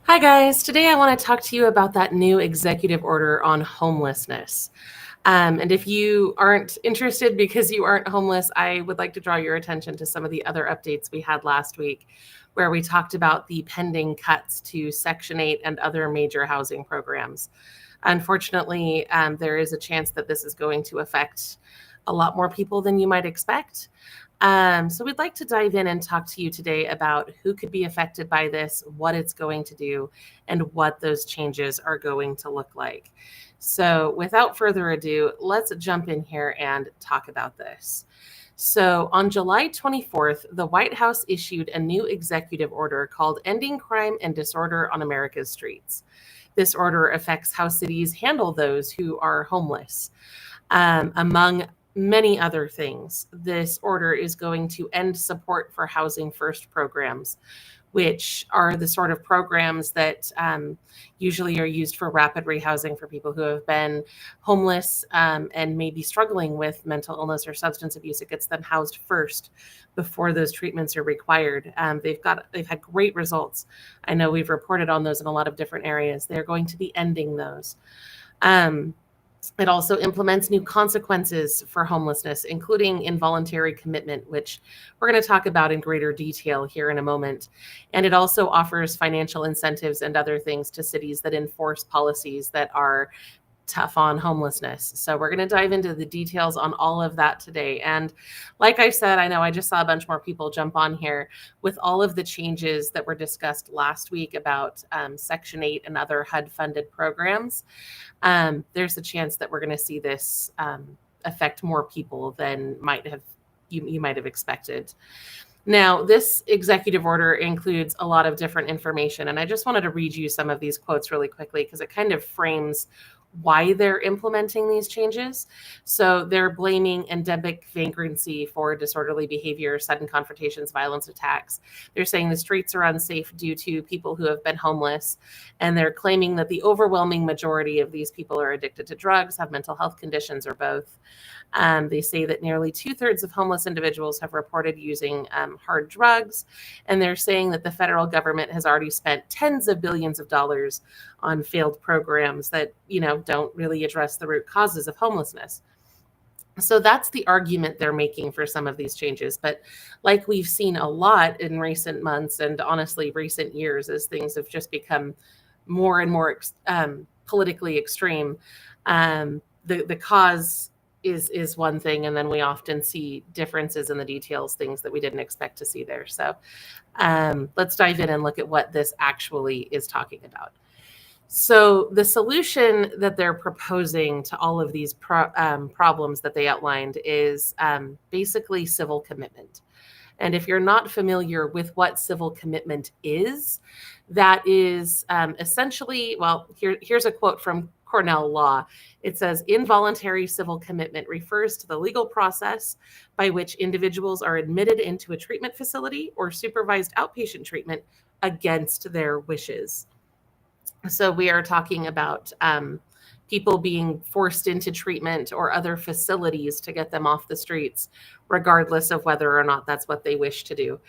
Hi, guys. Today I want to talk to you about that new executive order on homelessness. And if you aren't interested because you aren't homeless, I would like to draw your attention to some of the other updates we had last week, where we talked about the pending cuts to Section 8 and other major housing programs. Unfortunately, there is a chance that this is going to affect a lot more people than you might expect. So we'd like to dive in and talk to you today about who could be affected by this, what it's going to do, and what those changes are going to look like. So without further ado, let's jump in here and talk about this. So on July 24th, the White House issued a new executive order called Ending Crime and Disorder on America's Streets. This order affects how cities handle those who are homeless. Among many other things, this order is going to end support for Housing First programs, which are the sort of programs that usually are used for rapid rehousing for people who have been homeless and maybe struggling with mental illness or substance abuse. It gets them housed first before those treatments are required. They've had great results. I know we've reported on those in a lot of different areas. They're going to be ending those. It also implements new consequences for homelessness, including involuntary commitment, which we're going to talk about in greater detail here in a moment. And it also offers financial incentives and other things to cities that enforce policies that are tough on homelessness. So we're going to dive into the details on all of that today. And like I said, I know I just saw a bunch more people jump on here with all of the changes that were discussed last week about Section 8 and other HUD-funded programs. There's a chance that we're going to see this affect more people than you might have expected. Now, this executive order includes a lot of different information, and I just wanted to read you some of these quotes really quickly because it kind of frames why they're implementing these changes. So they're blaming endemic vagrancy for disorderly behavior, sudden confrontations, violence, attacks. They're saying the streets are unsafe due to people who have been homeless, and they're claiming that the overwhelming majority of these people are addicted to drugs, have mental health conditions, or both. They say that nearly 2/3 of homeless individuals have reported using hard drugs, and they're saying that the federal government has already spent tens of billions of dollars on failed programs that, don't really address the root causes of homelessness. So that's the argument they're making for some of these changes. But like we've seen a lot in recent months and honestly recent years, as things have just become more and more politically extreme, the cause is one thing, and then we often see differences in the details, things that we didn't expect to see there. So let's dive in and look at what this actually is talking about. So the solution that they're proposing to all of these problems that they outlined is basically civil commitment. And if you're not familiar with what civil commitment is, that is essentially, well, here's a quote from Cornell Law. It says, involuntary civil commitment refers to the legal process by which individuals are admitted into a treatment facility or supervised outpatient treatment against their wishes. So we are talking about people being forced into treatment or other facilities to get them off the streets, regardless of whether or not that's what they wish to do.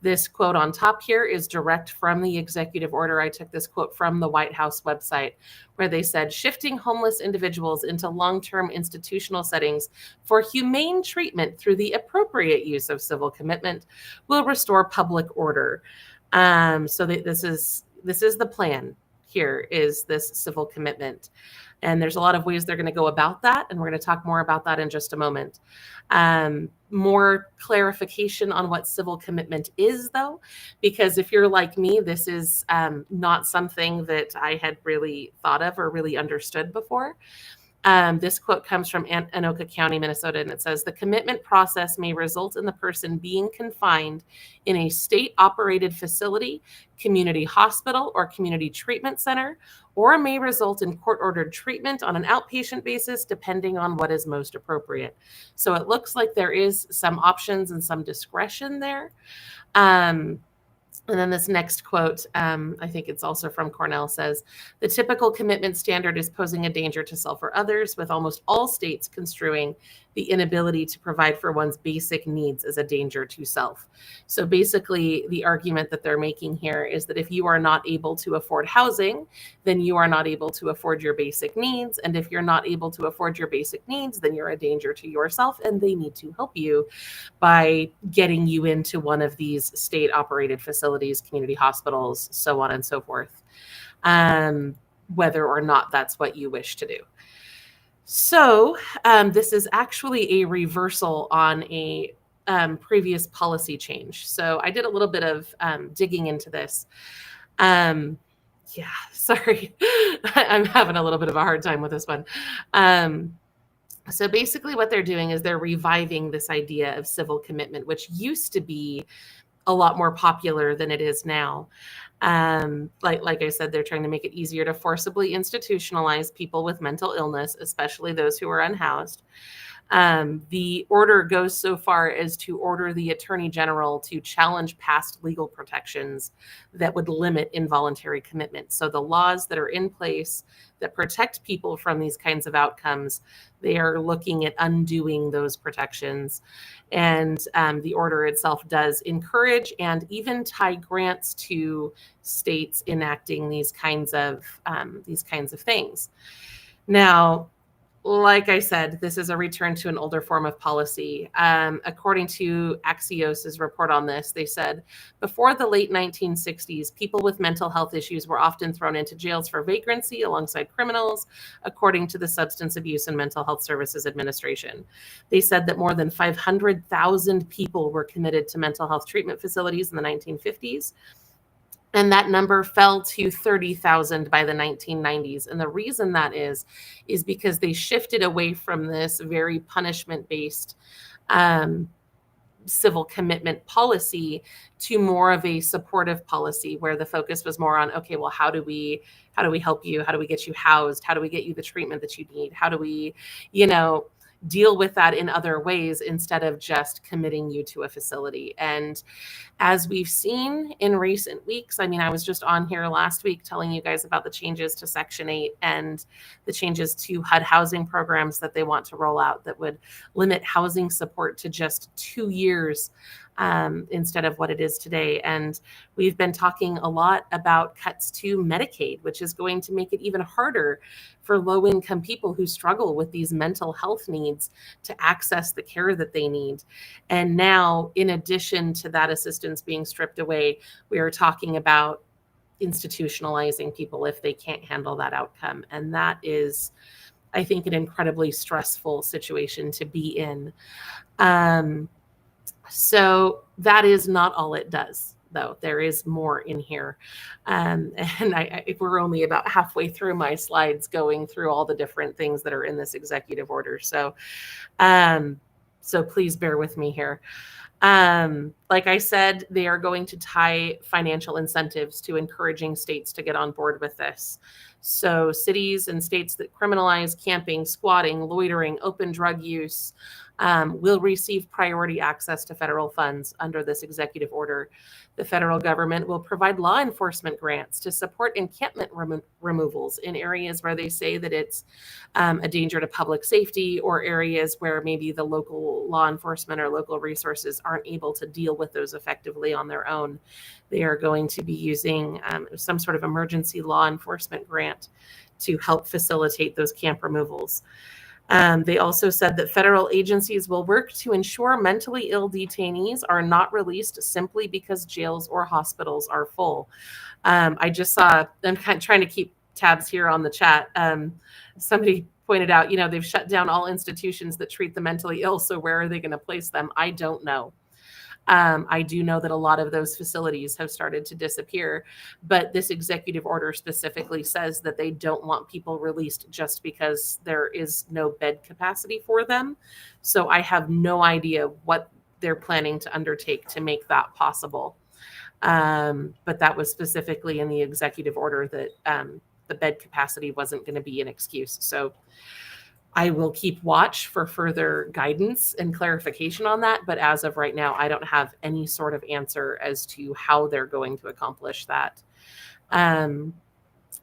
This quote on top here is direct from the executive order. I took this quote from the White House website, where they said, shifting homeless individuals into long-term institutional settings for humane treatment through the appropriate use of civil commitment will restore public order. So this is the plan. Here is this civil commitment. And there's a lot of ways they're going to go about that. And we're going to talk more about that in just a moment. More clarification on what civil commitment is, though, because if you're like me, this is not something that I had really thought of or really understood before. This quote comes from Anoka County, Minnesota, and it says, the commitment process may result in the person being confined in a state-operated facility, community hospital, or community treatment center, or may result in court-ordered treatment on an outpatient basis, depending on what is most appropriate. So it looks like there is some options and some discretion there. And then this next quote, I think it's also from Cornell, says, the typical commitment standard is posing a danger to self or others, with almost all states construing the inability to provide for one's basic needs is a danger to self. So basically, the argument that they're making here is that if you are not able to afford housing, then you are not able to afford your basic needs. And if you're not able to afford your basic needs, then you're a danger to yourself, and they need to help you by getting you into one of these state-operated facilities, community hospitals, so on and so forth, whether or not that's what you wish to do. So this is actually a reversal on a previous policy change. So I did a little bit of digging into this. Yeah, sorry. I'm having a little bit of a hard time with this one. So basically what they're doing is they're reviving this idea of civil commitment, which used to be a lot more popular than it is now. Like I said, they're trying to make it easier to forcibly institutionalize people with mental illness, especially those who are unhoused. The order goes so far as to order the Attorney General to challenge past legal protections that would limit involuntary commitment. So the laws that are in place that protect people from these kinds of outcomes, they are looking at undoing those protections. And the order itself does encourage and even tie grants to states enacting these kinds of things. Now, like I said, this is a return to an older form of policy. According to Axios's report on this, they said, before the late 1960s, people with mental health issues were often thrown into jails for vagrancy alongside criminals, according to the Substance Abuse and Mental Health Services Administration. They said that more than 500,000 people were committed to mental health treatment facilities in the 1950s. And that number fell to 30,000 by the 1990s. And the reason that is because they shifted away from this very punishment-based civil commitment policy to more of a supportive policy where the focus was more on, okay, well, how do we help you? How do we get you housed? How do we get you the treatment that you need? How do we, deal with that in other ways instead of just committing you to a facility? And as we've seen in recent weeks, I mean, I was just on here last week telling you guys about the changes to Section 8 and the changes to HUD housing programs that they want to roll out that would limit housing support to just 2 years instead of what it is today. And we've been talking a lot about cuts to Medicaid, which is going to make it even harder for low-income people who struggle with these mental health needs to access the care that they need. And now, in addition to that assistance being stripped away, we are talking about institutionalizing people if they can't handle that outcome. And that is, I think, an incredibly stressful situation to be in. So that is not all it does, though. There is more in here. And we're only about halfway through my slides going through all the different things that are in this executive order. So please bear with me here. Like I said, they are going to tie financial incentives to encouraging states to get on board with this. So cities and states that criminalize camping, squatting, loitering, open drug use, will receive priority access to federal funds under this executive order. The federal government will provide law enforcement grants to support encampment removals in areas where they say that it's a danger to public safety, or areas where maybe the local law enforcement or local resources aren't able to deal with those effectively on their own. They are going to be using some sort of emergency law enforcement grant to help facilitate those camp removals. They also said that federal agencies will work to ensure mentally ill detainees are not released simply because jails or hospitals are full. I just saw, I'm kind of trying to keep tabs here on the chat. Somebody pointed out, they've shut down all institutions that treat the mentally ill. So where are they going to place them? I don't know. I do know that a lot of those facilities have started to disappear, but this executive order specifically says that they don't want people released just because there is no bed capacity for them. So I have no idea what they're planning to undertake to make that possible. But that was specifically in the executive order that the bed capacity wasn't going to be an excuse. So I will keep watch for further guidance and clarification on that. But as of right now, I don't have any sort of answer as to how they're going to accomplish that.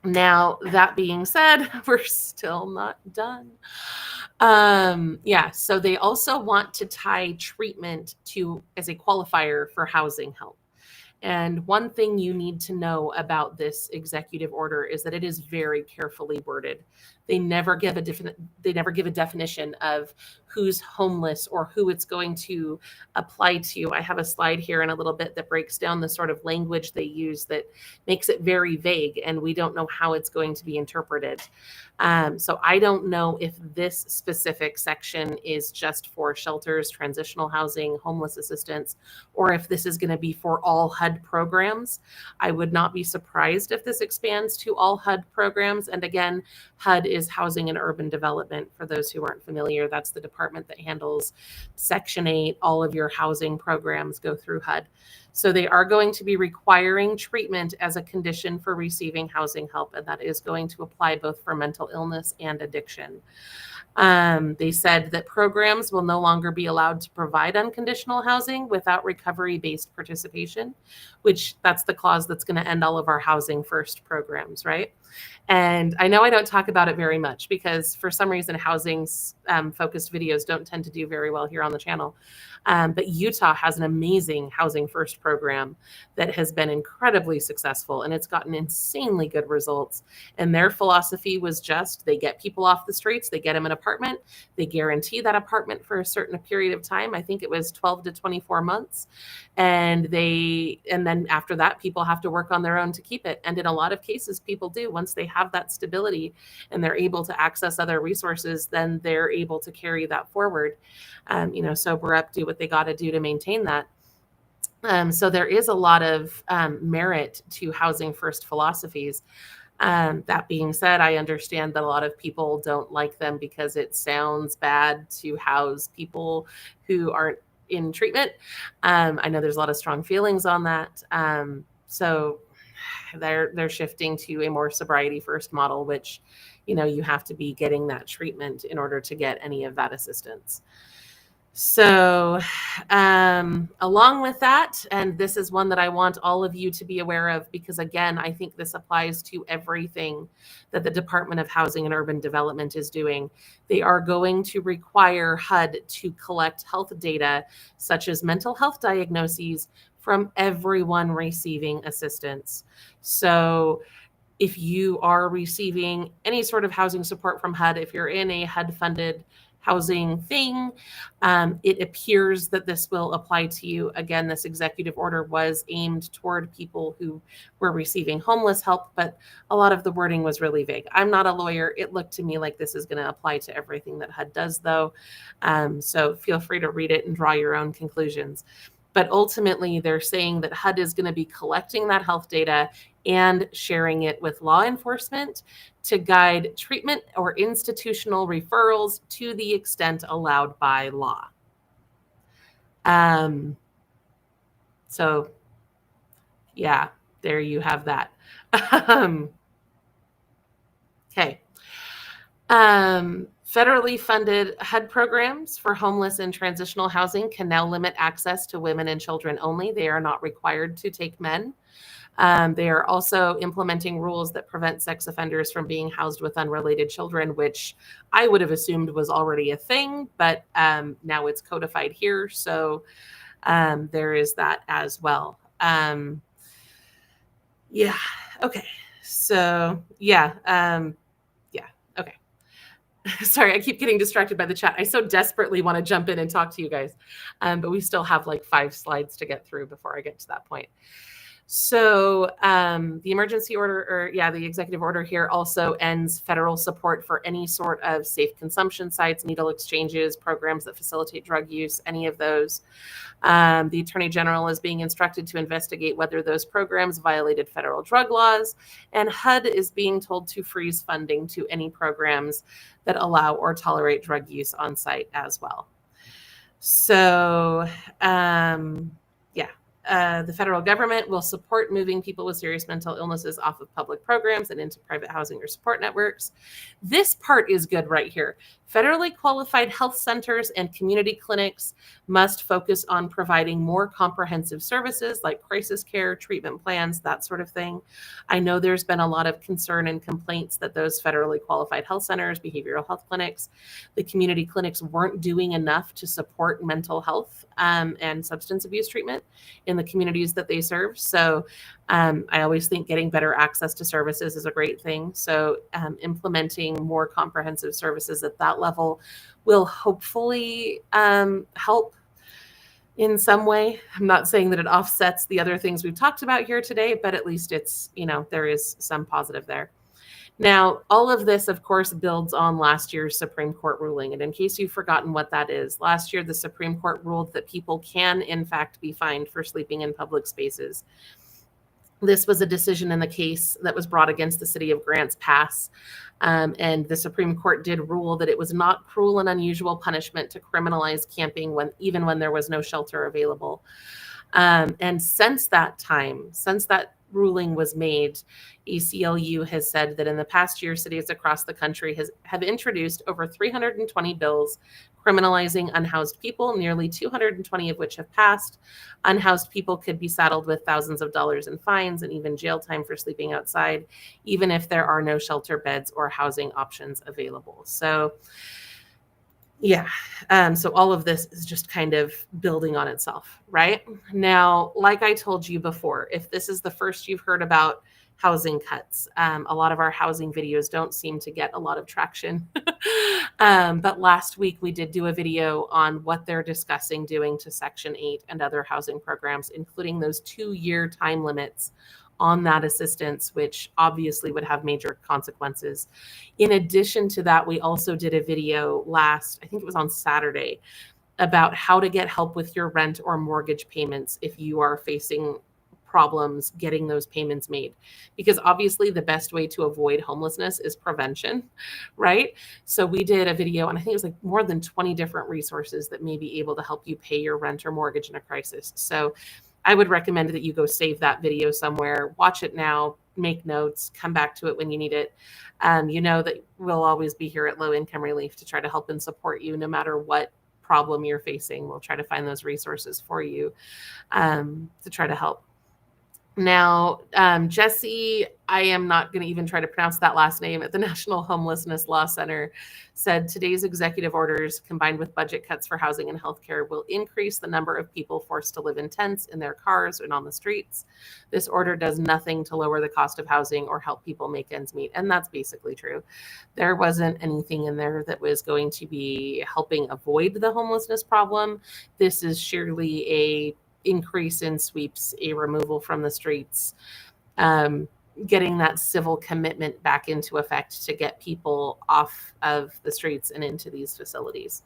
Now, that being said, we're still not done. So they also want to tie treatment to as a qualifier for housing help. And one thing you need to know about this executive order is that it is very carefully worded. They never give a definition of who's homeless or who it's going to apply to. I have a slide here in a little bit that breaks down the sort of language they use that makes it very vague, and we don't know how it's going to be interpreted. So I don't know if this specific section is just for shelters, transitional housing, homeless assistance, or if this is going to be for all HUD programs. I would not be surprised if this expands to all HUD programs. And again, HUD is Housing and Urban Development. For those who aren't familiar, that's the department that handles Section 8. All of your housing programs go through HUD. So they are going to be requiring treatment as a condition for receiving housing help, and that is going to apply both for mental illness and addiction. They said that programs will no longer be allowed to provide unconditional housing without recovery-based participation, which that's the clause that's going to end all of our housing first programs, right? And I know I don't talk about it very much because for some reason housing focused videos don't tend to do very well here on the channel. But Utah has an amazing housing first program that has been incredibly successful, and it's gotten insanely good results. And their philosophy was just they get people off the streets, they get them an apartment, they guarantee that apartment for a certain period of time. I think it was 12 to 24 months. And then after that, people have to work on their own to keep it. And in a lot of cases, people do. Once they have that stability and they're able to access other resources, then they're able to carry that forward. Sober up, do what they got to do to maintain that. So there is a lot of merit to housing first philosophies. That being said, I understand that a lot of people don't like them because it sounds bad to house people who aren't in treatment. I know there's a lot of strong feelings on that. So they're shifting to a more sobriety first model, which, you have to be getting that treatment in order to get any of that assistance. So along with that, and this is one that I want all of you to be aware of, because again, I think this applies to everything that the Department of Housing and Urban Development is doing. They are going to require HUD to collect health data, such as mental health diagnoses, from everyone receiving assistance. So if you are receiving any sort of housing support from HUD, if you're in a HUD-funded housing thing, it appears that this will apply to you. Again, this executive order was aimed toward people who were receiving homeless help, but a lot of the wording was really vague. I'm not a lawyer. It looked to me like this is going to apply to everything that HUD does, though. So feel free to read it and draw your own conclusions. But ultimately, they're saying that HUD is going to be collecting that health data and sharing it with law enforcement to guide treatment or institutional referrals to the extent allowed by law. So, yeah, there you have that. Okay. Federally funded HUD programs for homeless and transitional housing can now limit access to women and children only. They are not required to take men. They are also implementing rules that prevent sex offenders from being housed with unrelated children, which I would have assumed was already a thing, but now it's codified here. So there is that as well. Yeah. Okay. So okay. Sorry, I keep getting distracted by the chat. I so desperately want to jump in and talk to you guys, but we still have like 5 slides to get through before I get to that point. So the emergency order, the executive order here also ends federal support for any sort of safe consumption sites, needle exchanges, programs that facilitate drug use, any of those. The Attorney General is being instructed to investigate whether those programs violated federal drug laws, and HUD is being told to freeze funding to any programs that allow or tolerate drug use on site as well. So, The federal government will support moving people with serious mental illnesses off of public programs and into private housing or support networks. This part is good right here. Federally qualified health centers and community clinics must focus on providing more comprehensive services like crisis care, treatment plans, that sort of thing. I know there's been a lot of concern and complaints that those federally qualified health centers, behavioral health clinics, the community clinics weren't doing enough to support mental health and substance abuse treatment in the communities that they serve. So I always think getting better access to services is a great thing. So implementing more comprehensive services at that level will hopefully help in some way. I'm not saying that it offsets the other things we've talked about here today, but at least it's, there is some positive there. Now, all of this, of course, builds on last year's Supreme Court ruling. And in case you've forgotten what that is, last year, the Supreme Court ruled that people can, in fact, be fined for sleeping in public spaces. This was a decision in the case that was brought against the city of Grants Pass. And the Supreme Court did rule that it was not cruel and unusual punishment to criminalize camping even when there was no shelter available. And since that ruling was made, ACLU has said that in the past year, cities across the country have introduced over 320 bills criminalizing unhoused people, nearly 220 of which have passed. Unhoused people could be saddled with thousands of dollars in fines and even jail time for sleeping outside, even if there are no shelter beds or housing options available. So yeah. So all of this is just kind of building on itself, right? Now, like I told you before, if this is the first you've heard about housing cuts, a lot of our housing videos don't seem to get a lot of traction. But last week we did do a video on what they're discussing doing to Section 8 and other housing programs, including those 2-year time limits on that assistance, which obviously would have major consequences. In addition to that, we also did a video I think it was on Saturday, about how to get help with your rent or mortgage payments if you are facing problems getting those payments made. Because obviously the best way to avoid homelessness is prevention, right? So we did a video, and I think it was like more than 20 different resources that may be able to help you pay your rent or mortgage in a crisis. So I would recommend that you go save that video somewhere, watch it now, make notes, come back to it when you need it. You know that we'll always be here at Low Income Relief to try to help and support you no matter what problem you're facing. We'll try to find those resources for you to try to help. Now, Jesse, I am not going to even try to pronounce that last name, at the National Homelessness Law Center, said today's executive orders, combined with budget cuts for housing and healthcare, will increase the number of people forced to live in tents, in their cars, and on the streets. This order does nothing to lower the cost of housing or help people make ends meet. And that's basically true. There wasn't anything in there that was going to be helping avoid the homelessness problem. This is surely a increase in sweeps, a removal from the streets, getting that civil commitment back into effect to get people off of the streets and into these facilities.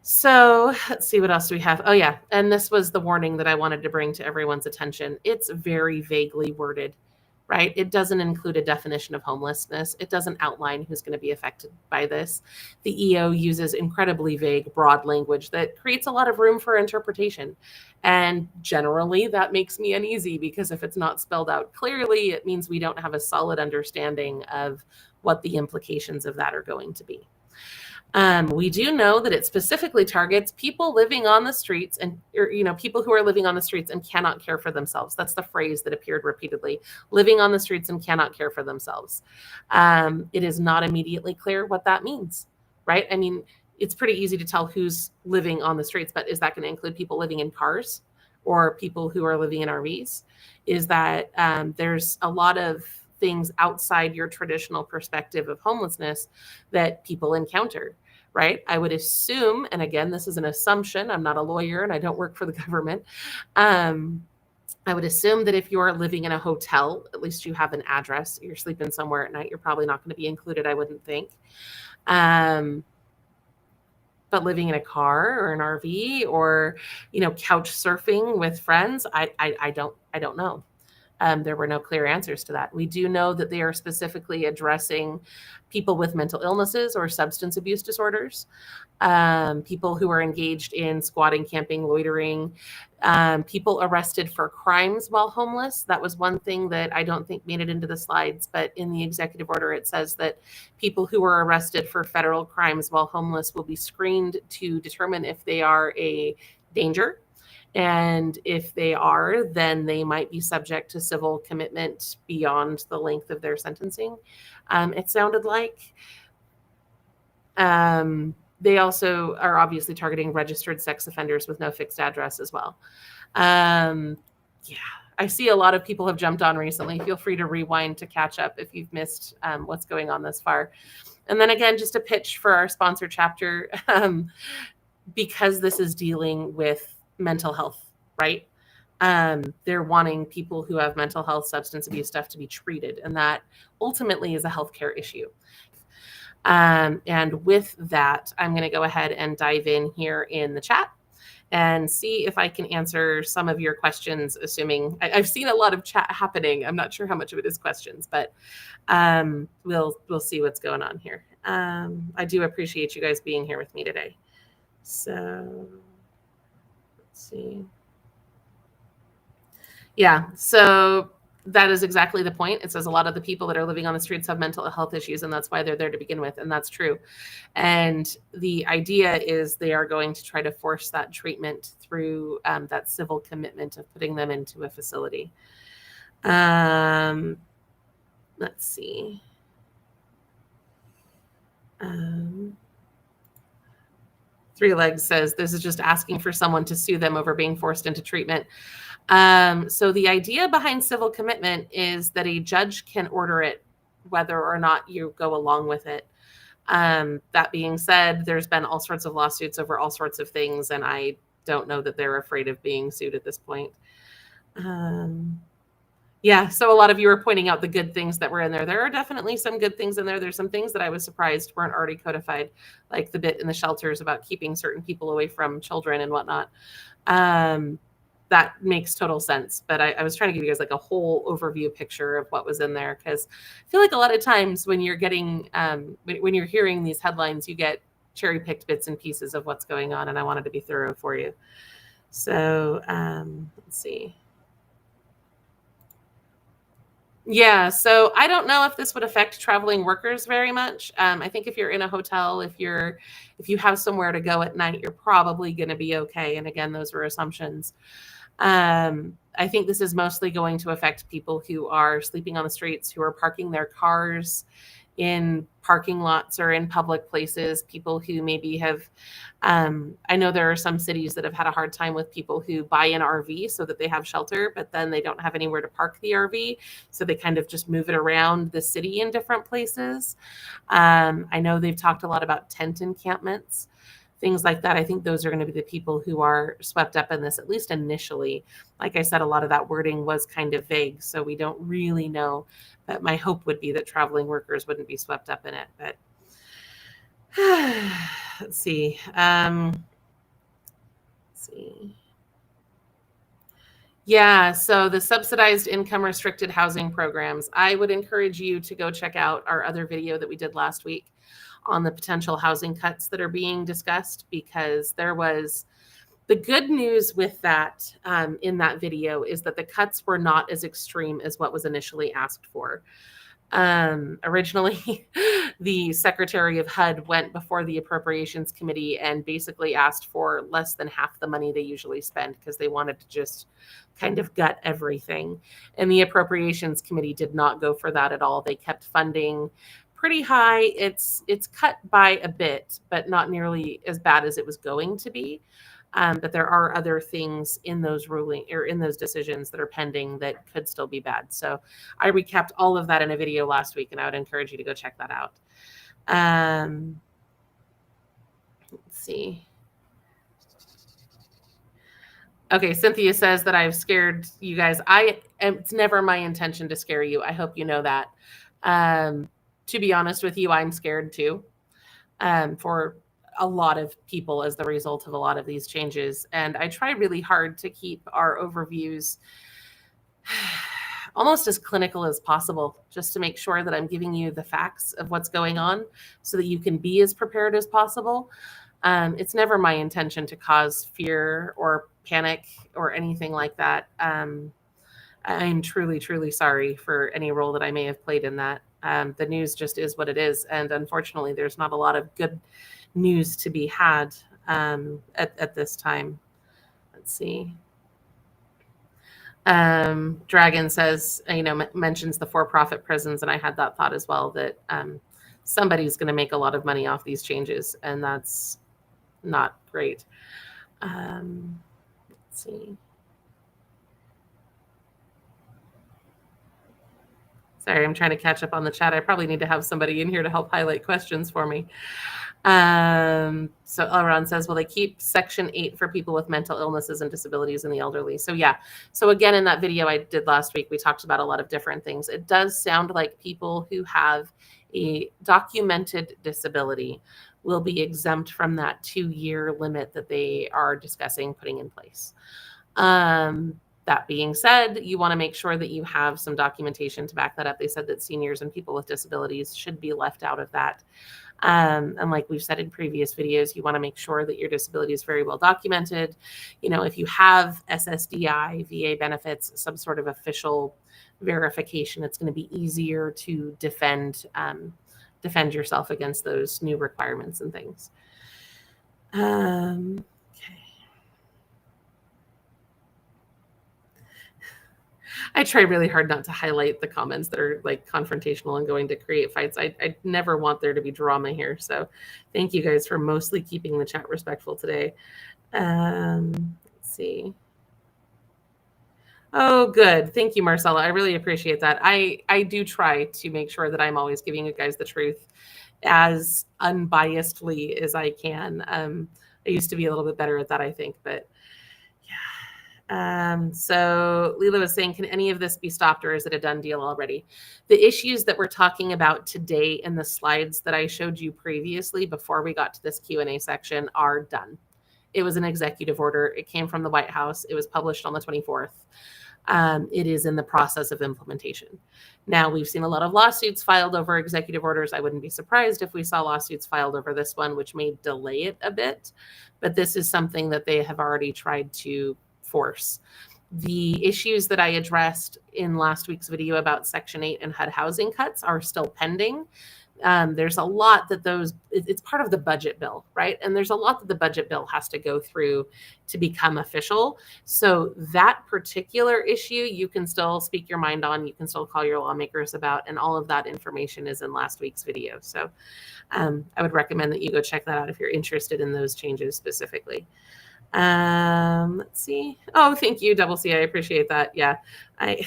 So let's see, what else do we have? Oh yeah, and this was the warning that I wanted to bring to everyone's attention. It's very vaguely worded, right? It doesn't include a definition of homelessness. It doesn't outline who's going to be affected by this. The EO uses incredibly vague, broad language that creates a lot of room for interpretation. And generally that makes me uneasy, because if it's not spelled out clearly, it means we don't have a solid understanding of what the implications of that are going to be. We do know that it specifically targets people living on the streets people who are living on the streets and cannot care for themselves. That's the phrase that appeared repeatedly: living on the streets and cannot care for themselves. It is not immediately clear what that means, right? I mean, it's pretty easy to tell who's living on the streets, but is that going to include people living in cars or people who are living in RVs? Is that there's a lot of things outside your traditional perspective of homelessness that people encounter, right? I would assume, and again, this is an assumption, I'm not a lawyer and I don't work for the government. I would assume that if you're living in a hotel, at least you have an address, you're sleeping somewhere at night, you're probably not going to be included, I wouldn't think. But living in a car or an RV or, couch surfing with friends, I don't know. There were no clear answers to that. We do know that they are specifically addressing people with mental illnesses or substance abuse disorders, people who are engaged in squatting, camping, loitering, people arrested for crimes while homeless. That was one thing that I don't think made it into the slides, but in the executive order, it says that people who are arrested for federal crimes while homeless will be screened to determine if they are a danger. And if they are, then they might be subject to civil commitment beyond the length of their sentencing. It sounded like. They also are obviously targeting registered sex offenders with no fixed address as well. Yeah, I see a lot of people have jumped on recently. Feel free to rewind to catch up if you've missed what's going on this far. And then again, just a pitch for our sponsor chapter, because this is dealing with mental health, right? They're wanting people who have mental health, substance abuse stuff to be treated. And that ultimately is a healthcare issue. And with that, I'm going to go ahead and dive in here in the chat and see if I can answer some of your questions, assuming I've seen a lot of chat happening. I'm not sure how much of it is questions, but we'll see what's going on here. I do appreciate you guys being here with me today. So let's see. Yeah, so that is exactly the point. It says a lot of the people that are living on the streets have mental health issues, and that's why they're there to begin with, and that's true. And the idea is they are going to try to force that treatment through that civil commitment of putting them into a facility. Let's see. Three Legs says this is just asking for someone to sue them over being forced into treatment. So the idea behind civil commitment is that a judge can order it whether or not you go along with it. That being said, there's been all sorts of lawsuits over all sorts of things, and I don't know that they're afraid of being sued at this point. Yeah, so a lot of you are pointing out the good things that were in there. There are definitely some good things in there. There's some things that I was surprised weren't already codified, like the bit in the shelters about keeping certain people away from children and whatnot. That makes total sense. But I was trying to give you guys like a whole overview picture of what was in there, because I feel like a lot of times when you're getting, when you're hearing these headlines, you get cherry-picked bits and pieces of what's going on, and I wanted to be thorough for you. So let's see. Yeah, so I don't know if this would affect traveling workers very much. I think if you're in a hotel, if you have somewhere to go at night, you're probably going to be okay. And again, those are assumptions. I think this is mostly going to affect people who are sleeping on the streets, who are parking their cars in parking lots or in public places, people who maybe have, I know there are some cities that have had a hard time with people who buy an RV so that they have shelter, but then they don't have anywhere to park the RV. So they kind of just move it around the city in different places. I know they've talked a lot about tent encampments, things like that. I think those are going to be the people who are swept up in this, at least initially. Like I said, a lot of that wording was kind of vague, so we don't really know. But my hope would be that traveling workers wouldn't be swept up in it. But let's see. Yeah, so the subsidized income restricted housing programs. I would encourage you to go check out our other video that we did last week on the potential housing cuts that are being discussed, because there was the good news with that in that video is that the cuts were not as extreme as what was initially asked for. Originally, the Secretary of HUD went before the Appropriations Committee and basically asked for less than half the money they usually spend, because they wanted to just kind of gut everything. And the Appropriations Committee did not go for that at all. They kept funding pretty high. It's cut by a bit, but not nearly as bad as it was going to be. But there are other things in those in those decisions that are pending that could still be bad. So I recapped all of that in a video last week, and I would encourage you to go check that out. Let's see. Okay, Cynthia says that I've scared you guys. It's never my intention to scare you. I hope you know that. To be honest with you, I'm scared too, for a lot of people as the result of a lot of these changes. And I try really hard to keep our overviews almost as clinical as possible, just to make sure that I'm giving you the facts of what's going on so that you can be as prepared as possible. It's never my intention to cause fear or panic or anything like that. I'm truly, truly sorry for any role that I may have played in that. The news just is what it is. And unfortunately, there's not a lot of good news to be had at this time. Let's see. Dragon says, mentions the for-profit prisons, and I had that thought as well, that somebody's going to make a lot of money off these changes, and that's not great. Let's see. Sorry, I'm trying to catch up on the chat. I probably need to have somebody in here to help highlight questions for me. So Elron says, will they keep Section 8 for people with mental illnesses and disabilities and the elderly? So yeah. So again, in that video I did last week, we talked about a lot of different things. It does sound like people who have a documented disability will be exempt from that 2-year limit that they are discussing putting in place. That being said, you want to make sure that you have some documentation to back that up. They said that seniors and people with disabilities should be left out of that. And like we've said in previous videos, you want to make sure that your disability is very well documented. If you have SSDI, VA benefits, some sort of official verification, it's going to be easier to defend yourself against those new requirements and things. Okay. I try really hard not to highlight the comments that are like confrontational and going to create fights. I never want there to be drama here. So thank you guys for mostly keeping the chat respectful today. Let's see. Oh, good. Thank you, Marcella. I really appreciate that. I do try to make sure that I'm always giving you guys the truth as unbiasedly as I can. I used to be a little bit better at that, I think, but yeah. So Leela was saying, can any of this be stopped, or is it a done deal already? The issues that we're talking about today in the slides that I showed you previously before we got to this Q&A section are done. It was an executive order. It came from the White House. It was published on the 24th. It is in the process of implementation. Now, we've seen a lot of lawsuits filed over executive orders. I wouldn't be surprised if we saw lawsuits filed over this one, which may delay it a bit. But this is something that they have already tried to force. The issues that I addressed in last week's video about Section 8 and HUD housing cuts are still pending. There's a lot that it's part of the budget bill, right? And there's a lot that the budget bill has to go through to become official. So that particular issue, you can still speak your mind on, you can still call your lawmakers about, and all of that information is in last week's video. So I would recommend that you go check that out if you're interested in those changes specifically. Let's see. Oh, thank you, Double C. I appreciate that. Yeah, I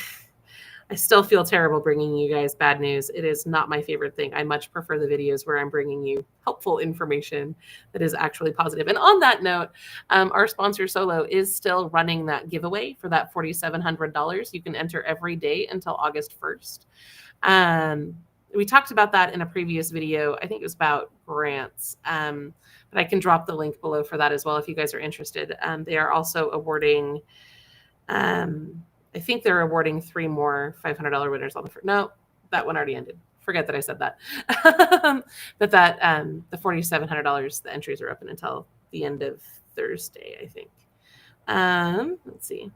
still feel terrible bringing you guys bad news. It is not my favorite thing. I much prefer the videos where I'm bringing you helpful information that is actually positive. And on that note, our sponsor Solo is still running that giveaway for that $4,700. You can enter every day until August 1st. We talked about that in a previous video. I think it was about grants. But I can drop the link below for that as well if you guys are interested. They are also awarding, I think they're awarding 3 more $500 winners on the first. No, that one already ended. Forget that I said that. But that the $4,700, the entries are open until the end of Thursday, I think. Let's see.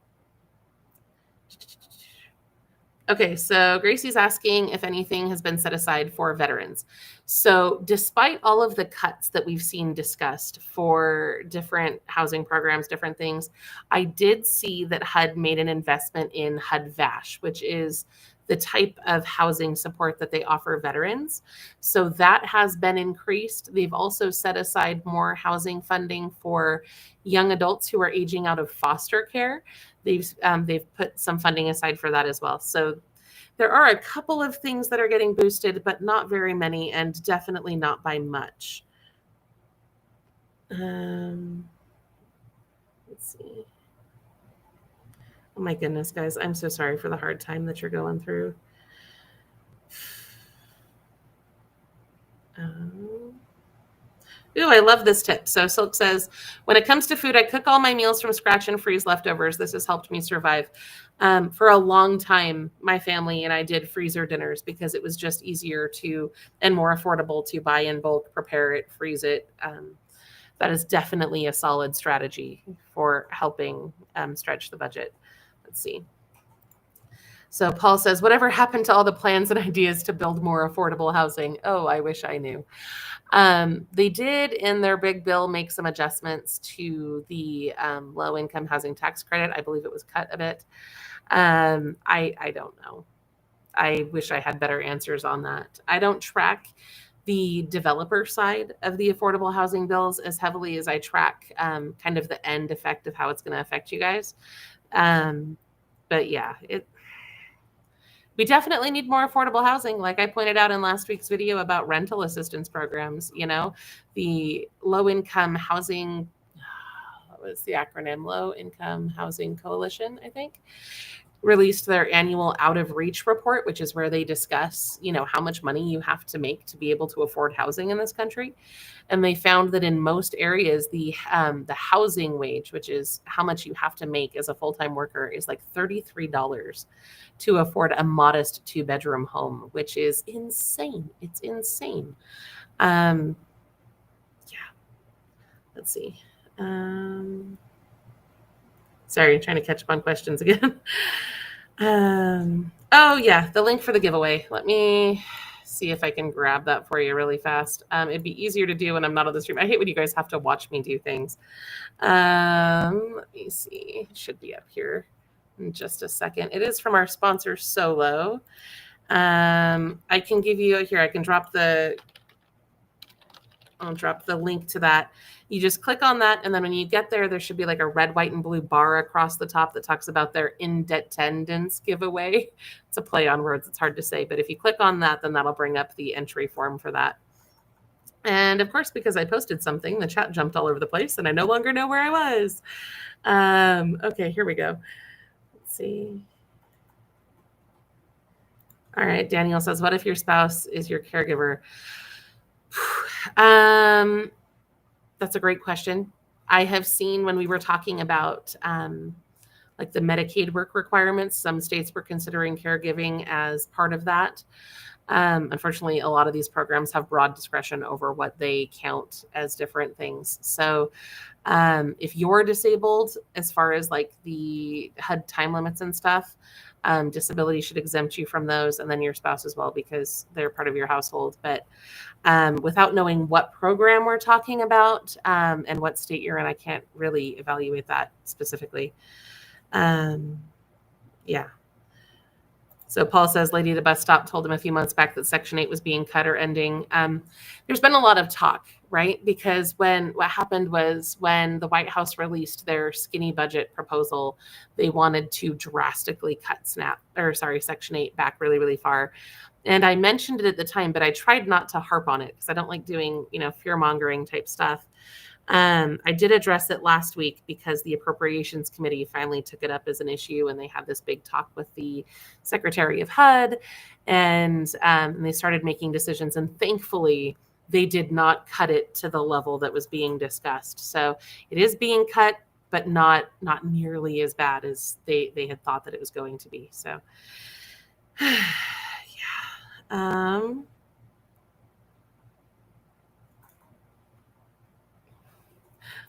Okay, so Gracie's asking if anything has been set aside for veterans. So despite all of the cuts that we've seen discussed for different housing programs, different things, I did see that HUD made an investment in HUD VASH, which is the type of housing support that they offer veterans. So that has been increased. They've also set aside more housing funding for young adults who are aging out of foster care. They've put some funding aside for that as well. So there are a couple of things that are getting boosted, but not very many, and definitely not by much. Let's see. Oh my goodness, guys. I'm so sorry for the hard time that you're going through. Ooh, I love this tip. So Silk says, when it comes to food, I cook all my meals from scratch and freeze leftovers. This has helped me survive. For a long time, my family and I did freezer dinners because it was just easier to and more affordable to buy in bulk, prepare it, freeze it. That is definitely a solid strategy for helping stretch the budget. Let's see. So Paul says, whatever happened to all the plans and ideas to build more affordable housing? Oh, I wish I knew. They did in their big bill make some adjustments to the low income housing tax credit. I believe it was cut a bit. I don't know. I wish I had better answers on that. I don't track the developer side of the affordable housing bills as heavily as I track kind of the end effect of how it's going to affect you guys. But yeah, we definitely need more affordable housing. Like I pointed out in last week's video about rental assistance programs, the low income housing, what was the acronym? Low Income Housing Coalition, I think, released their annual Out of Reach report, which is where they discuss, how much money you have to make to be able to afford housing in this country. And they found that in most areas, the housing wage, which is how much you have to make as a full-time worker, is like $33 to afford a modest 2-bedroom home, which is insane. It's insane. Yeah. Let's see. Sorry, trying to catch up on questions again. Oh yeah, the link for the giveaway. Let me see if I can grab that for you really fast. It'd be easier to do when I'm not on the stream. I hate when you guys have to watch me do things. Let me see. It should be up here in just a second. It is from our sponsor, Solo. I can give you here. I can I'll drop the link to that. You just click on that, and then when you get there, there should be like a red, white, and blue bar across the top that talks about their independence giveaway. It's a play on words. It's hard to say, but if you click on that, then that'll bring up the entry form for that. And of course, because I posted something, the chat jumped all over the place, and I no longer know where I was. Okay, here we go. Let's see. All right, Daniel says, what if your spouse is your caregiver? That's a great question. I have seen when we were talking about like the Medicaid work requirements, some states were considering caregiving as part of that. Unfortunately, a lot of these programs have broad discretion over what they count as different things. So if you're disabled, as far as like the HUD time limits and stuff, disability should exempt you from those, and then your spouse as well, because they're part of your household. But without knowing what program we're talking about and what state you're in, I can't really evaluate that specifically. Yeah. So Paul says, lady at the bus stop told him a few months back that Section 8 was being cut or ending. There's been a lot of talk, right? Because what happened was when the White House released their skinny budget proposal, they wanted to drastically cut Section 8 back really, really far. And I mentioned it at the time, but I tried not to harp on it because I don't like doing, fear-mongering type stuff. I did address it last week because the Appropriations Committee finally took it up as an issue, and they had this big talk with the Secretary of HUD, and they started making decisions. And thankfully, they did not cut it to the level that was being discussed. So it is being cut, but not nearly as bad as they had thought that it was going to be. So, yeah.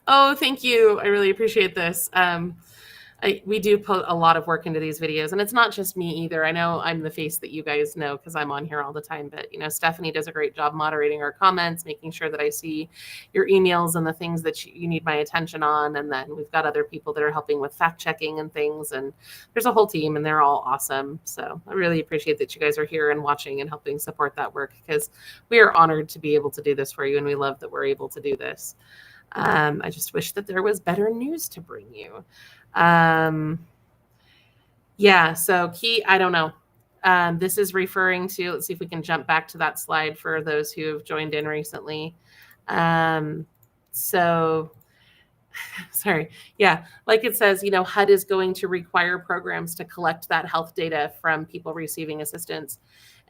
Oh, thank you. I really appreciate this. We do put a lot of work into these videos, and it's not just me either. I know I'm the face that you guys know because I'm on here all the time, but Stephanie does a great job moderating our comments, making sure that I see your emails and the things that you need my attention on. And then we've got other people that are helping with fact checking and things, and there's a whole team, and they're all awesome. So I really appreciate that you guys are here and watching and helping support that work, because we are honored to be able to do this for you, and we love that we're able to do this. I just wish that there was better news to bring you. Yeah, so I don't know. This is referring to, let's see if we can jump back to that slide for those who have joined in recently. So Sorry. Yeah. Like it says, HUD is going to require programs to collect that health data from people receiving assistance,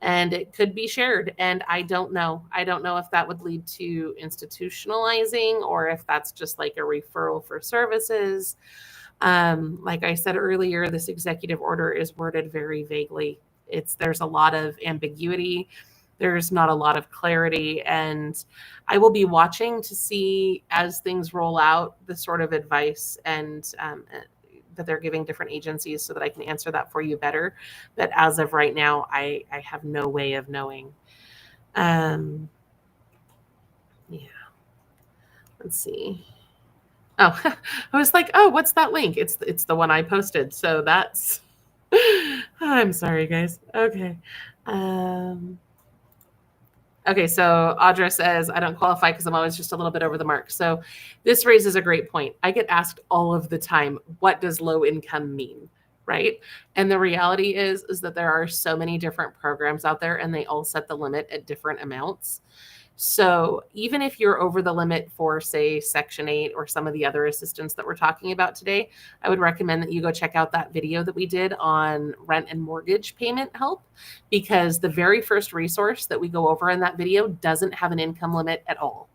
and it could be shared. And I don't know. I don't know if that would lead to institutionalizing or if that's just like a referral for services. Like I said earlier, this executive order is worded very vaguely. There's a lot of ambiguity. There's not a lot of clarity, and I will be watching to see as things roll out the sort of advice and that they're giving different agencies so that I can answer that for you better. But as of right now, I have no way of knowing. Yeah, let's see. Oh, I was like, oh, what's that link? It's the one I posted. So that's, I'm sorry, guys. Okay. Okay, so Audra says, I don't qualify because I'm always just a little bit over the mark. So this raises a great point. I get asked all of the time, what does low income mean? Right. And the reality is that there are so many different programs out there and they all set the limit at different amounts. So even if you're over the limit for, say, Section 8 or some of the other assistance that we're talking about today, I would recommend that you go check out that video that we did on rent and mortgage payment help, because the very first resource that we go over in that video doesn't have an income limit at all.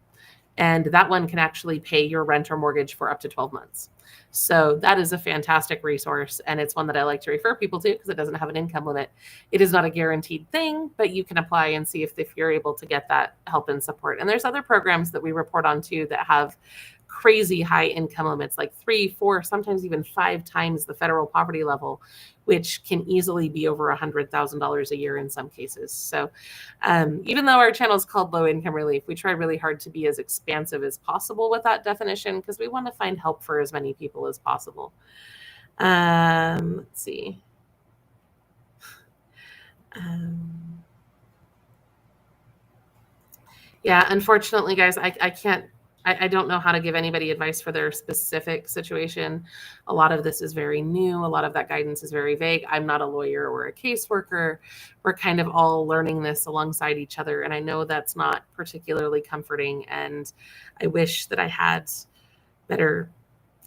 And that one can actually pay your rent or mortgage for up to 12 months. So that is a fantastic resource. And it's one that I like to refer people to because it doesn't have an income limit. It is not a guaranteed thing, but you can apply and see if you're able to get that help and support. And there's other programs that we report on too that have crazy high income limits, like 3, 4, sometimes even 5 times the federal poverty level, which can easily be over $100,000 a year in some cases. So even though our channel is called Low Income Relief, we try really hard to be as expansive as possible with that definition because we want to find help for as many people as possible. Let's see. Yeah, unfortunately, guys, I can't. I don't know how to give anybody advice for their specific situation. A lot of this is very new. A lot of that guidance is very vague. I'm not a lawyer or a caseworker. We're kind of all learning this alongside each other. And I know that's not particularly comforting. And I wish that I had better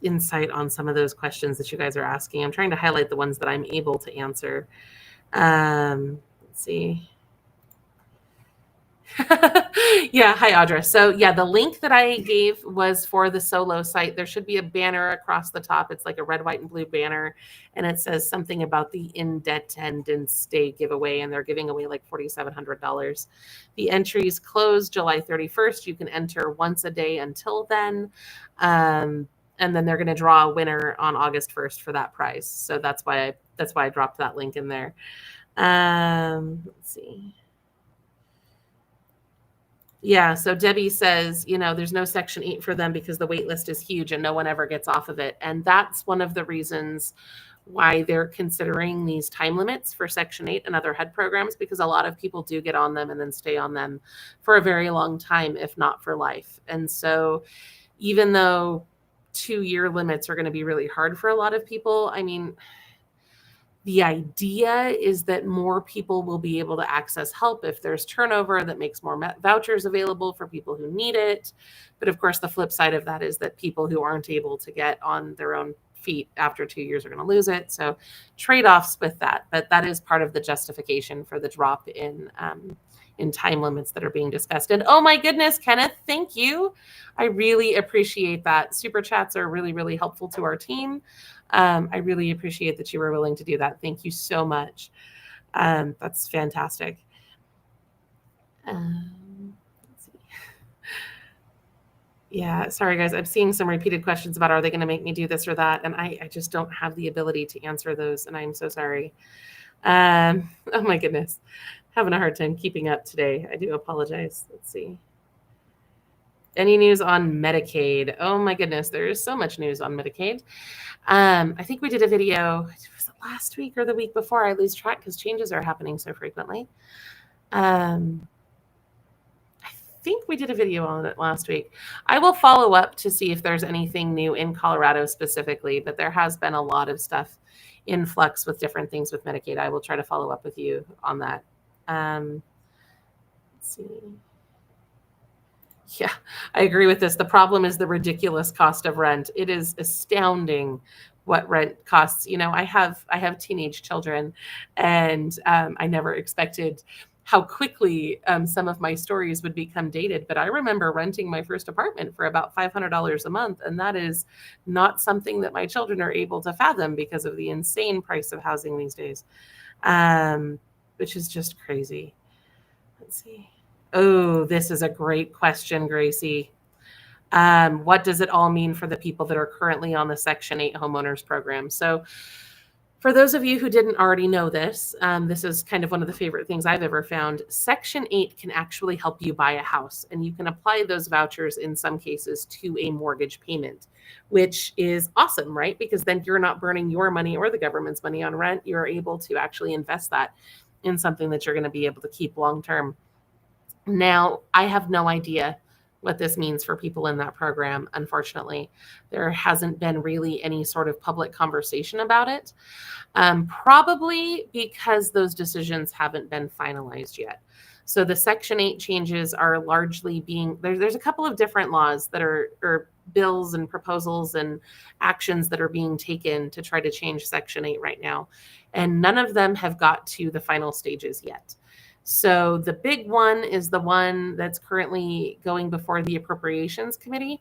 insight on some of those questions that you guys are asking. I'm trying to highlight the ones that I'm able to answer. Let's see. Yeah. Hi, Audra. So yeah, the link that I gave was for the solo site. There should be a banner across the top. It's like a red, white, and blue banner. And it says something about the Independence Day giveaway. And they're giving away like $4,700. The entries close July 31st. You can enter once a day until then. And then they're going to draw a winner on August 1st for that prize. So that's why I dropped that link in there. Let's see. Yeah, so Debbie says, there's no Section 8 for them because the wait list is huge and no one ever gets off of it. And that's one of the reasons why they're considering these time limits for Section 8 and other HUD programs, because a lot of people do get on them and then stay on them for a very long time, if not for life. And so even though 2-year limits are going to be really hard for a lot of people, I mean, the idea is that more people will be able to access help if there's turnover that makes more vouchers available for people who need it. But of course, the flip side of that is that people who aren't able to get on their own feet after 2 years are going to lose it. So trade-offs with that. But that is part of the justification for the drop in time limits that are being discussed. And oh my goodness, Kenneth, thank you. I really appreciate that. Super chats are really, really helpful to our team. I really appreciate that you were willing to do that. Thank you so much. That's fantastic. Let's see. Yeah, sorry guys. I'm seeing some repeated questions about, are they going to make me do this or that? And I just don't have the ability to answer those. And I'm so sorry. Oh my goodness. Having a hard time keeping up today. I do apologize. Let's see. Any news on Medicaid? Oh my goodness. There is so much news on Medicaid. I think we did a video, was it last week or the week before? I lose track because changes are happening so frequently. I think we did a video on it last week. I will follow up to see if there's anything new in Colorado specifically, but there has been a lot of stuff in flux with different things with Medicaid. I will try to follow up with you on that. Let's see. Yeah, I agree with this. The problem is the ridiculous cost of rent. It is astounding what rent costs. I have teenage children, and I never expected how quickly some of my stories would become dated. But I remember renting my first apartment for about $500 a month, and that is not something that my children are able to fathom because of the insane price of housing these days, which is just crazy. Let's see. Oh, this is a great question, Gracie. What does it all mean for the people that are currently on the Section 8 homeowners program? So, for those of you who didn't already know this, this is kind of one of the favorite things I've ever found. Section 8 can actually help you buy a house, and you can apply those vouchers in some cases to a mortgage payment, which is awesome, right? Because then you're not burning your money or the government's money on rent. You're able to actually invest that in something that you're going to be able to keep long term. Now, I have no idea what this means for people in that program, unfortunately. There hasn't been really any sort of public conversation about it, probably because those decisions haven't been finalized yet. So the Section 8 changes are largely there's a couple of different laws that or bills and proposals and actions that are being taken to try to change Section 8 right now. And none of them have got to the final stages yet. So the big one is the one that's currently going before the Appropriations Committee.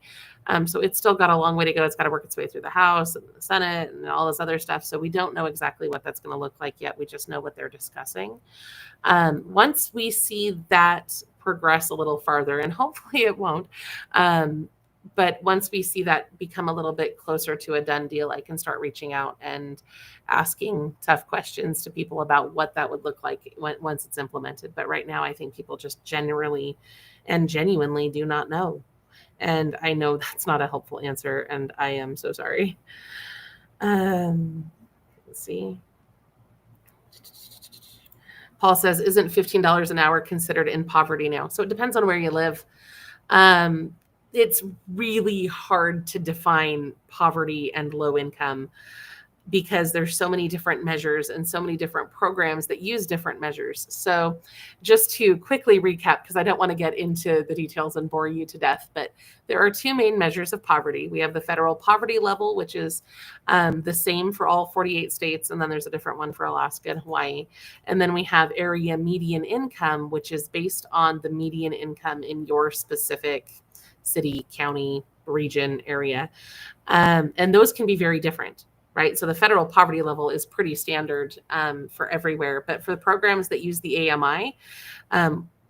So it's still got a long way to go. It's got to work its way through the House and the Senate and all this other stuff. So we don't know exactly what that's going to look like yet. We just know what they're discussing. Once we see that progress a little farther, and hopefully it won't, but once we see that become a little bit closer to a done deal, I can start reaching out and asking tough questions to people about what that would look like once it's implemented. But right now, I think people just generally and genuinely do not know. And I know that's not a helpful answer, and I am so sorry. Let's see. Paul says, isn't $15 an hour considered in poverty now? So it depends on where you live. It's really hard to define poverty and low income because there's so many different measures and so many different programs that use different measures. So just to quickly recap, because I don't want to get into the details and bore you to death, but there are two main measures of poverty. We have the federal poverty level, which is the same for all 48 states. And then there's a different one for Alaska and Hawaii. And then we have area median income, which is based on the median income in your specific city, county, region, area. And those can be very different. Right. So the federal poverty level is pretty standard for everywhere. But for the programs that use the AMI,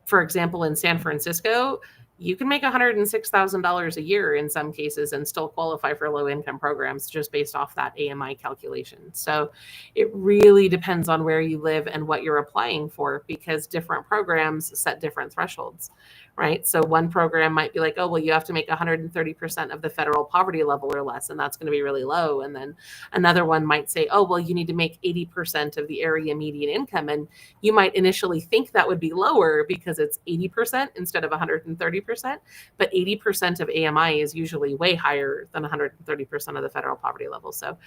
for example, in San Francisco, you can make $106,000 a year in some cases and still qualify for low income programs just based off that AMI calculation. So it really depends on where you live and what you're applying for, because different programs set different thresholds. Right. So one program might be like, oh, well, you have to make 130% of the federal poverty level or less, and that's going to be really low. And then another one might say, oh, well, you need to make 80% of the area median income. And you might initially think that would be lower because it's 80% instead of 130%. But 80% of AMI is usually way higher than 130% of the federal poverty level. So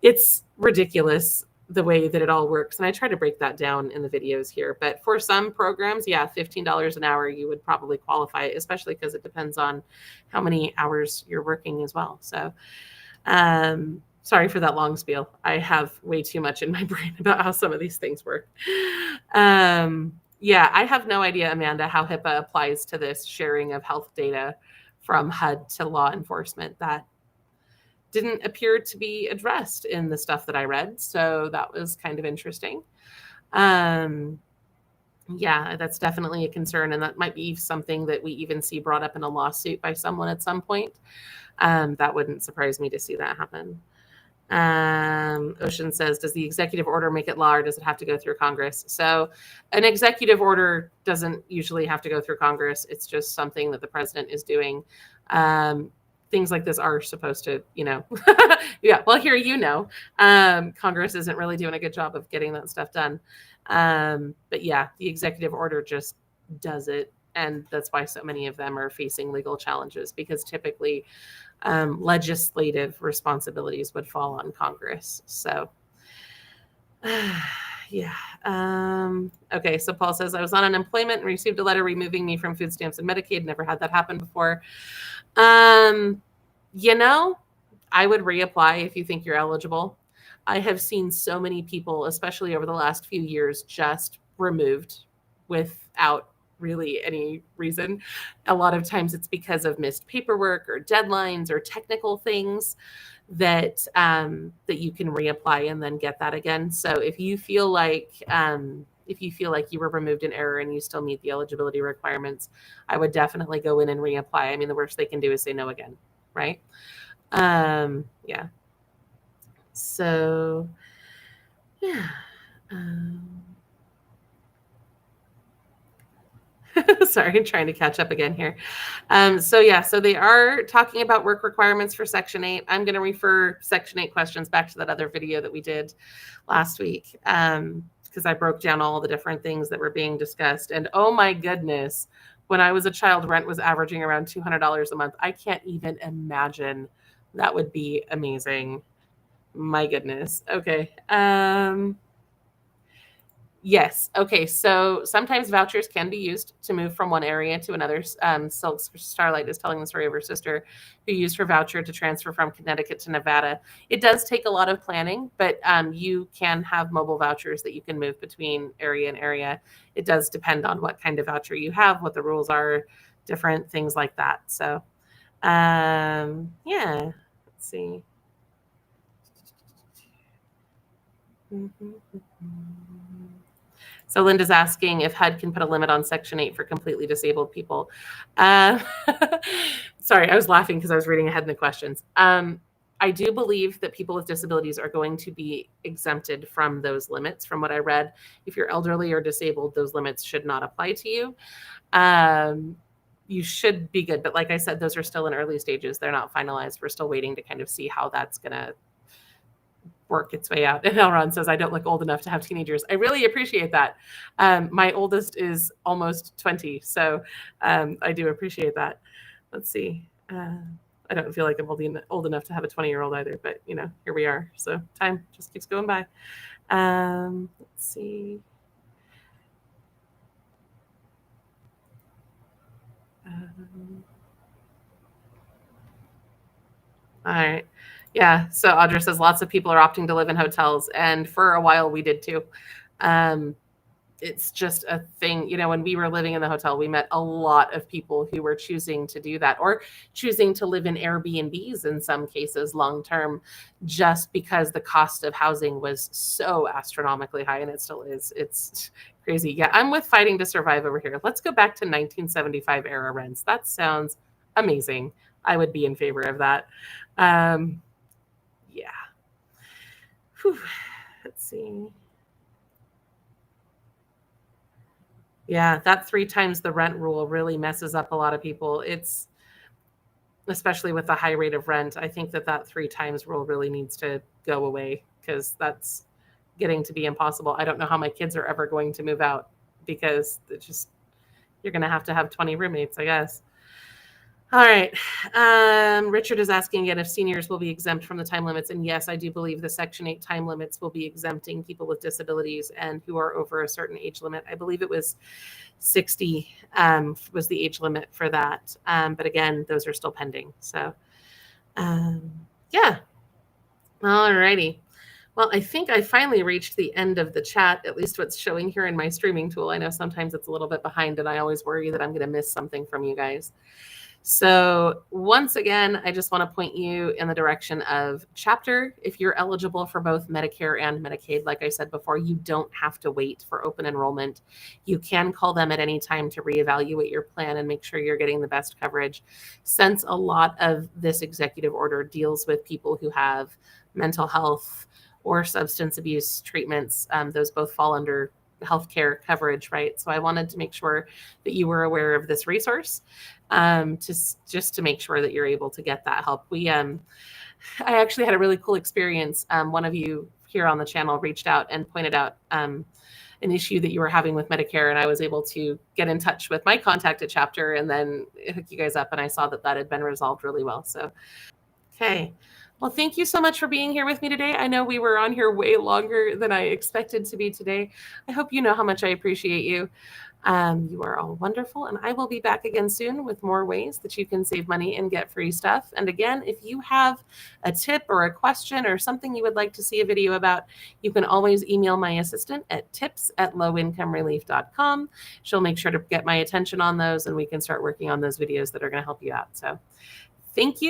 it's ridiculous the way that it all works. And I try to break that down in the videos here. But for some programs, yeah, $15 an hour, you would probably qualify, especially because it depends on how many hours you're working as well. So sorry for that long spiel. I have way too much in my brain about how some of these things work. Yeah, I have no idea, Amanda, how HIPAA applies to this sharing of health data from HUD to law enforcement. That didn't appear to be addressed in the stuff that I read. So that was kind of interesting. Yeah, that's definitely a concern. And that might be something that we even see brought up in a lawsuit by someone at some point. That wouldn't surprise me to see that happen. Ocean says, does the executive order make it law or does it have to go through Congress? So an executive order doesn't usually have to go through Congress. It's just something that the president is doing. Things like this are supposed to, yeah, well, here, Congress isn't really doing a good job of getting that stuff done. But yeah, the executive order just does it. And that's why so many of them are facing legal challenges, because typically legislative responsibilities would fall on Congress. So Yeah. Okay. So Paul says, I was on unemployment and received a letter removing me from food stamps and Medicaid. Never had that happen before. You know, I would reapply if you think you're eligible. I have seen so many people, especially over the last few years, just removed without really any reason. A lot of times it's because of missed paperwork or deadlines or technical things that that you can reapply and then get that again. So if you feel like you were removed in error and you still meet the eligibility requirements, I would definitely go in and reapply. I mean, the worst they can do is say no again, right? Yeah. So yeah. Sorry, trying to catch up again here. So they are talking about work requirements for Section 8. I'm going to refer Section 8 questions back to that other video that we did last week, because I broke down all the different things that were being discussed. And oh my goodness, when I was a child, rent was averaging around $200 a month. I can't even imagine. That would be amazing. My goodness. Okay. Yes. Okay. So sometimes vouchers can be used to move from one area to another. So Starlight is telling the story of her sister who used her voucher to transfer from Connecticut to Nevada. It does take a lot of planning, but you can have mobile vouchers that you can move between area and area. It does depend on what kind of voucher you have, what the rules are, different things like that. So, yeah. Let's see. So Linda's asking if HUD can put a limit on Section 8 for completely disabled people. Sorry, I was laughing because I was reading ahead in the questions. I do believe that people with disabilities are going to be exempted from those limits. From what I read, if you're elderly or disabled, those limits should not apply to you. You should be good. But like I said, those are still in early stages. They're not finalized. We're still waiting to kind of see how that's going to work its way out. And Elron says, I don't look old enough to have teenagers. I really appreciate that. My oldest is almost 20. So I do appreciate that. Let's see. I don't feel like I'm old enough to have a 20-year-old either, but here we are. So time just keeps going by. Let's see. All right. Yeah. So Audra says lots of people are opting to live in hotels. And for a while we did too. It's just a thing. When we were living in the hotel, we met a lot of people who were choosing to do that or choosing to live in Airbnbs in some cases long term, just because the cost of housing was so astronomically high, and it still is. It's crazy. Yeah, I'm with Fighting to Survive over here. Let's go back to 1975 era rents. That sounds amazing. I would be in favor of that. Yeah. Whew. Let's see. Yeah, that 3 times the rent rule really messes up a lot of people. It's especially with the high rate of rent. I think that 3 times rule really needs to go away because that's getting to be impossible. I don't know how my kids are ever going to move out because you're going to have 20 roommates, I guess. All right. Richard is asking again if seniors will be exempt from the time limits. And yes, I do believe the Section 8 time limits will be exempting people with disabilities and who are over a certain age limit. I believe it was 60 was the age limit for that. But again, those are still pending. So, yeah. All righty. Well, I think I finally reached the end of the chat, at least what's showing here in my streaming tool. I know sometimes it's a little bit behind and I always worry that I'm going to miss something from you guys. So once again, I just want to point you in the direction of Chapter. If you're eligible for both Medicare and Medicaid, like I said before, you don't have to wait for open enrollment. You can call them at any time to reevaluate your plan and make sure you're getting the best coverage. Since a lot of this executive order deals with people who have mental health or substance abuse treatments, those both fall under healthcare coverage, right? So I wanted to make sure that you were aware of this resource, just to make sure that you're able to get that help. I actually had a really cool experience. One of you here on the channel reached out and pointed out an issue that you were having with Medicare, and I was able to get in touch with my contact at Chapter and then hook you guys up, and I saw that had been resolved really well. So, okay. Well, thank you so much for being here with me today. I know we were on here way longer than I expected to be today. I hope you know how much I appreciate you. You are all wonderful, and I will be back again soon with more ways that you can save money and get free stuff. And again, if you have a tip or a question or something you would like to see a video about, you can always email my assistant at tips@lowincomerelief.com. She'll make sure to get my attention on those, and we can start working on those videos that are going to help you out. So thank you.